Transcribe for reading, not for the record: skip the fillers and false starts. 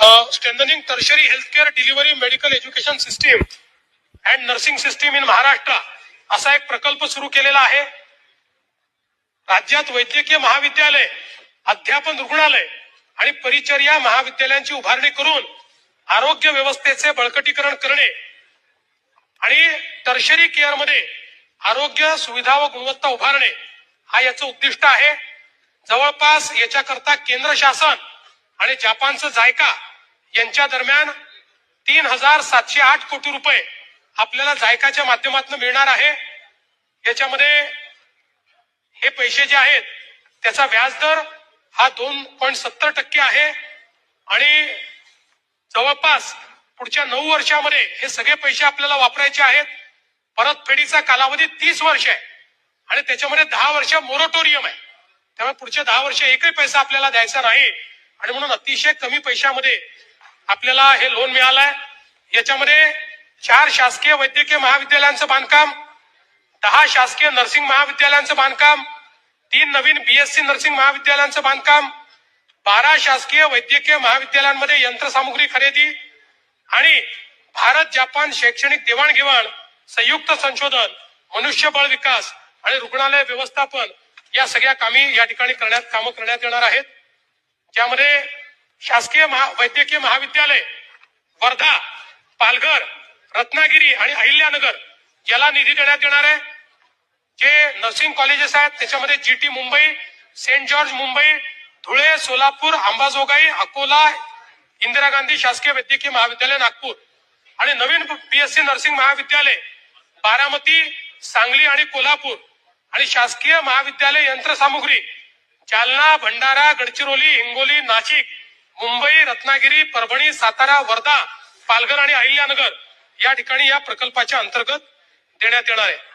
strengthening tertiary healthcare delivery medical education system and nursing system in Maharashtra असा एक प्रकल्प सुरू केलेला आहे। राज्यात वैद्यकीय महाविद्यालय, अध्यापन रुग्णालय आणि परिचर्या महाविद्यालयांची उभारणी करून आरोग्य व्यवस्थेचे बळकटीकरण करणे आणि टर्शरी केअर मध्ये आरोग्य सुविधा व गुणवत्ता उभारणे हा याचं उद्दिष्ट आहे। जवळपास याच्याकरता केंद्र शासन आणि जपानचं जायका यांच्या दरम्यान 3708 कोटी रुपये आपल्याला जायकाच्या माध्यमातून मिळणार आहे। याच्यामध्ये हे पैसे जे आहेत त्याचा व्याजदर हा 2.70% आहे आणि जवळपास पुढच्या 9 वर्षामध्ये हे सगळे पैसे आपल्याला वापरायचे आहेत। परतफेडीचा कालावधी 30 वर्ष आहे आणि त्याच्यामध्ये 10 वर्ष मोरटोरियम आहे। त्यामुळे पुढचे 10 वर्ष एकही पैसा आपल्याला द्यायचा नाही आणि म्हणून अतिशय कमी पैशामध्ये आपल्याला हे लोन मिळालंय। याच्यामध्ये 4 शासकीय वैद्यकीय महाविद्यालयांचं बांधकाम, 10 शासकीय नर्सिंग महाविद्यालयांचं बांधकाम, 3 नवीन बीएससी नर्सिंग महाविद्यालयांचं बांधकाम, 12 शासकीय वैद्यकीय महाविद्यालयांमध्ये यंत्रसामुग्री खरेदी आणि भारत जपान शैक्षणिक देवाणघेवाण, संयुक्त संशोधन, मनुष्यबळ विकास आणि रुग्णालय व्यवस्थापन या सगळ्या कामे या ठिकाणी कामं करण्यात येणार आहेत। ज्यामध्ये शासकीय वैद्यकीय महाविद्यालय वर्धा, पालघर, रत्नागिरी आणि अहिल्यानगर याला निधी देण्यात येणार आहे। जे नर्सिंग कॉलेजेस आहेत त्याच्यामध्ये GT Mumbai, saint George Mumbai, Dhule, Solapur, Ambajogai, Akola, Indira Gandhi शासकीय वैद्यकीय महाविद्यालय नागपूर आणि नवीन बीएससी नर्सिंग महाविद्यालय बारामती, सांगली आणि कोल्हापूर आणि शासकीय महाविद्यालय यंत्रसामुग्री जालना, भंडारा, गडचिरोली, हिंगोली, नाशिक, मुंबई, रत्नागिरी, परभणी, सातारा, वर्धा, पालघर आणि अहिल्यानगर या ठिकाणी या प्रकल्पाच्या अंतर्गत देण्यात येणार आहे।